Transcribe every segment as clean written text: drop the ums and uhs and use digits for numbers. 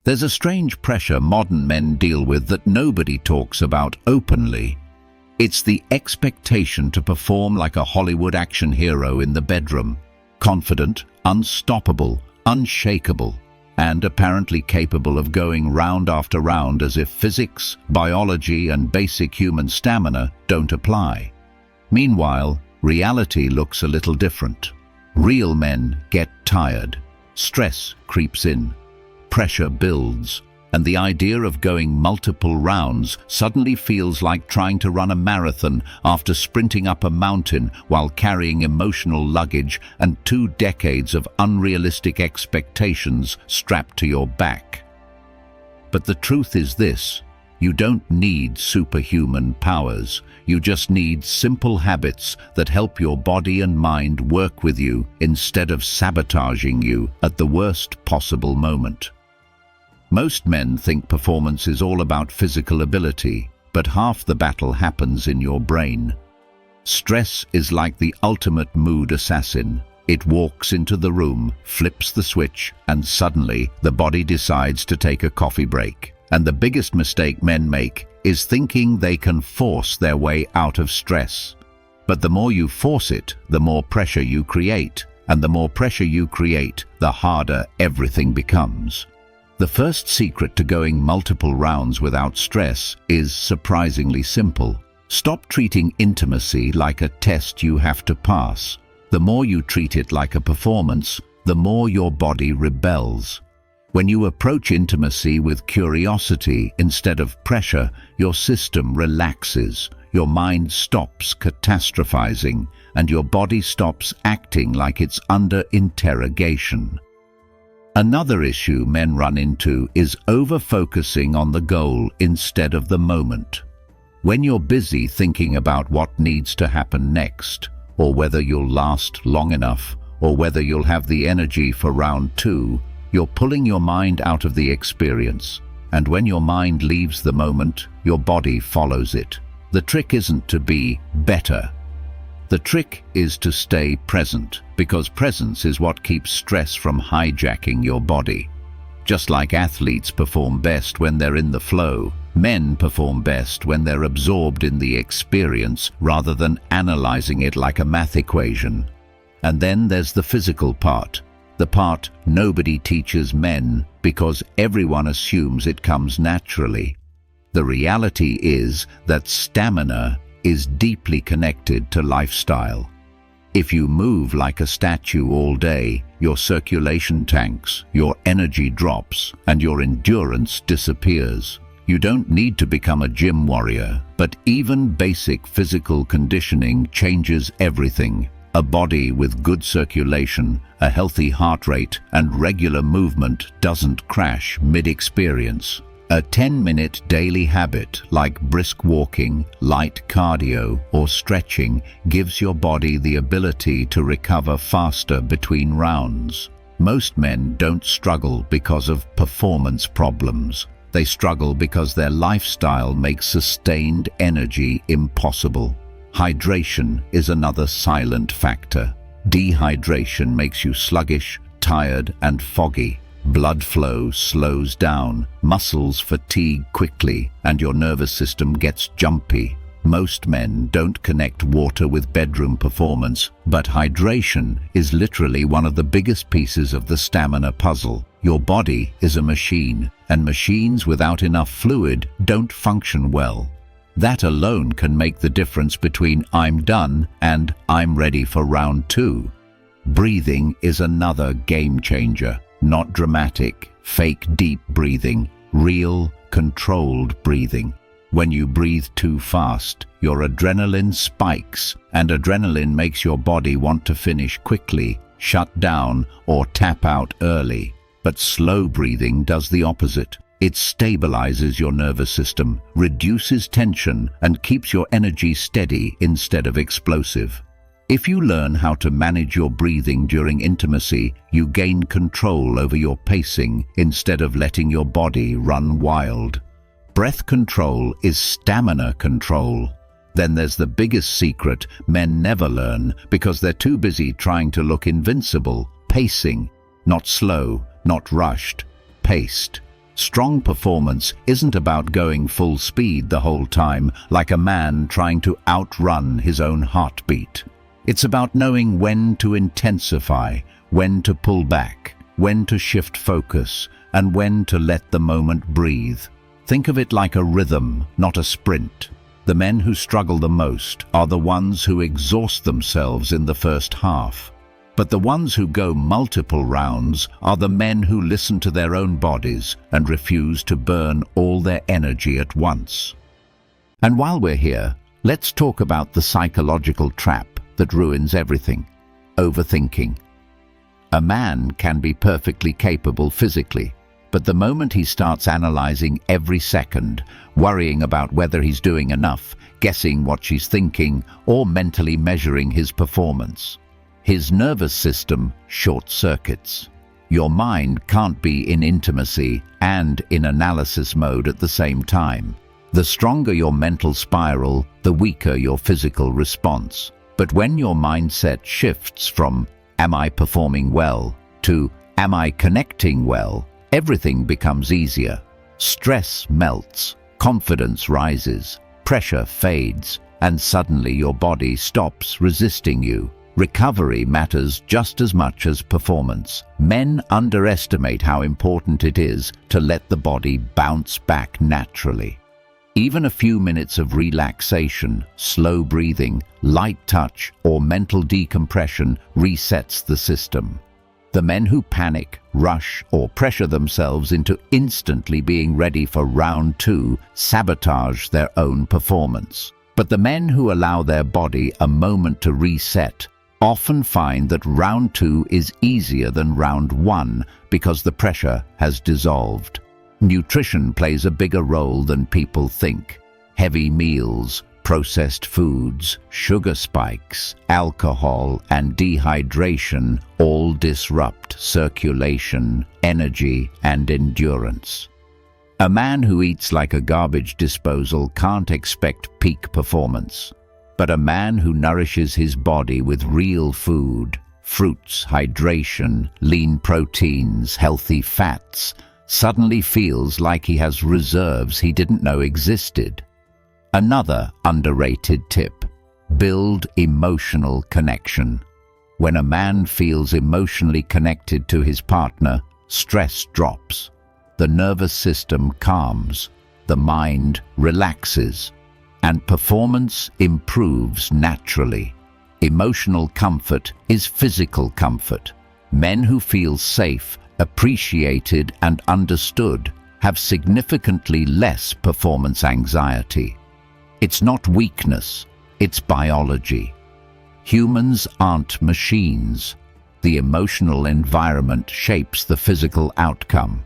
There's a strange pressure modern men deal with that nobody talks about openly. It's the expectation to perform like a Hollywood action hero in the bedroom, confident, unstoppable, unshakable, and apparently capable of going round after round as if physics, biology, and basic human stamina don't apply. Meanwhile, reality looks a little different. Real men get tired, stress creeps in, pressure builds, and the idea of going multiple rounds suddenly feels like trying to run a marathon after sprinting up a mountain while carrying emotional luggage and 2 decades of unrealistic expectations strapped to your back. But the truth is this: you don't need superhuman powers. You just need simple habits that help your body and mind work with you instead of sabotaging you at the worst possible moment. Most men think performance is all about physical ability, but half the battle happens in your brain. Stress is like the ultimate mood assassin. It walks into the room, flips the switch, and suddenly the body decides to take a coffee break. And the biggest mistake men make is thinking they can force their way out of stress. But the more you force it, the more pressure you create. And the more pressure you create, the harder everything becomes. The first secret to going multiple rounds without stress is surprisingly simple. Stop treating intimacy like a test you have to pass. The more you treat it like a performance, the more your body rebels. When you approach intimacy with curiosity instead of pressure, your system relaxes, your mind stops catastrophizing, and your body stops acting like it's under interrogation. Another issue men run into is over-focusing on the goal instead of the moment. When you're busy thinking about what needs to happen next, or whether you'll last long enough, or whether you'll have the energy for round 2, you're pulling your mind out of the experience. And when your mind leaves the moment, your body follows it. The trick isn't to be better. The trick is to stay present, because presence is what keeps stress from hijacking your body. Just like athletes perform best when they're in the flow, men perform best when they're absorbed in the experience rather than analyzing it like a math equation. And then there's the physical part, the part nobody teaches men because everyone assumes it comes naturally. The reality is that stamina is deeply connected to lifestyle. If you move like a statue all day, your circulation tanks, your energy drops, and your endurance disappears. You don't need to become a gym warrior, but even basic physical conditioning changes everything. A body with good circulation, a healthy heart rate, and regular movement doesn't crash mid-experience. A 10-minute daily habit like brisk walking, light cardio, or stretching gives your body the ability to recover faster between rounds. Most men don't struggle because of performance problems. They struggle because their lifestyle makes sustained energy impossible. Hydration is another silent factor. Dehydration makes you sluggish, tired, and foggy. Blood flow slows down, muscles fatigue quickly, and your nervous system gets jumpy. Most men don't connect water with bedroom performance, but hydration is literally one of the biggest pieces of the stamina puzzle. Your body is a machine, and machines without enough fluid don't function well. That alone can make the difference between "I'm done" and "I'm ready for round 2. Breathing is another game changer. Not dramatic, fake deep breathing, real, controlled breathing. When you breathe too fast, your adrenaline spikes, and adrenaline makes your body want to finish quickly, shut down, or tap out early. But slow breathing does the opposite. It stabilizes your nervous system, reduces tension, and keeps your energy steady instead of explosive. If you learn how to manage your breathing during intimacy, you gain control over your pacing instead of letting your body run wild. Breath control is stamina control. Then there's the biggest secret men never learn because they're too busy trying to look invincible: pacing. Not slow, not rushed, paced. Strong performance isn't about going full speed the whole time, like a man trying to outrun his own heartbeat. It's about knowing when to intensify, when to pull back, when to shift focus, and when to let the moment breathe. Think of it like a rhythm, not a sprint. The men who struggle the most are the ones who exhaust themselves in the first half. But the ones who go multiple rounds are the men who listen to their own bodies and refuse to burn all their energy at once. And while we're here, let's talk about the psychological trap that ruins everything: overthinking. A man can be perfectly capable physically, but the moment he starts analyzing every second, worrying about whether he's doing enough, guessing what she's thinking, or mentally measuring his performance, his nervous system short-circuits. Your mind can't be in intimacy and in analysis mode at the same time. The stronger your mental spiral, the weaker your physical response. But when your mindset shifts from "Am I performing well?" to "Am I connecting well?" everything becomes easier. Stress melts, confidence rises, pressure fades, and suddenly your body stops resisting you. Recovery matters just as much as performance. Men underestimate how important it is to let the body bounce back naturally. Even a few minutes of relaxation, slow breathing, light touch, or mental decompression resets the system. The men who panic, rush, or pressure themselves into instantly being ready for round 2 sabotage their own performance. But the men who allow their body a moment to reset often find that round 2 is easier than round 1 because the pressure has dissolved. Nutrition plays a bigger role than people think. Heavy meals, processed foods, sugar spikes, alcohol, and dehydration all disrupt circulation, energy, and endurance. A man who eats like a garbage disposal can't expect peak performance. But a man who nourishes his body with real food, fruits, hydration, lean proteins, healthy fats, suddenly feels like he has reserves he didn't know existed. Another underrated tip: build emotional connection. When a man feels emotionally connected to his partner, stress drops. The nervous system calms, the mind relaxes, and performance improves naturally. Emotional comfort is physical comfort. Men who feel safe, appreciated, and understood have significantly less performance anxiety. It's not weakness, it's biology. Humans aren't machines. The emotional environment shapes the physical outcome.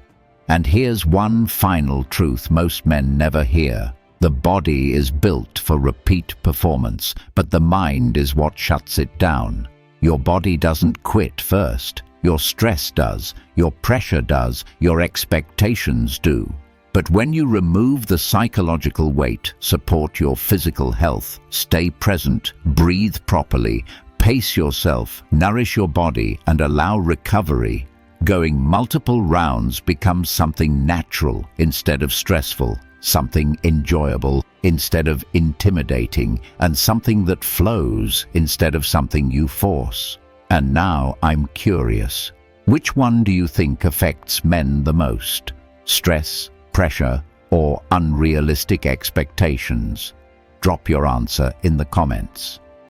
And here's one final truth most men never hear. The body is built for repeat performance, but the mind is what shuts it down. Your body doesn't quit first. Your stress does, your pressure does, your expectations do. But when you remove the psychological weight, support your physical health, stay present, breathe properly, pace yourself, nourish your body, and allow recovery, going multiple rounds becomes something natural instead of stressful, something enjoyable instead of intimidating, and something that flows instead of something you force. And now I'm curious, which one do you think affects men the most? Stress, pressure, or unrealistic expectations? Drop your answer in the comments.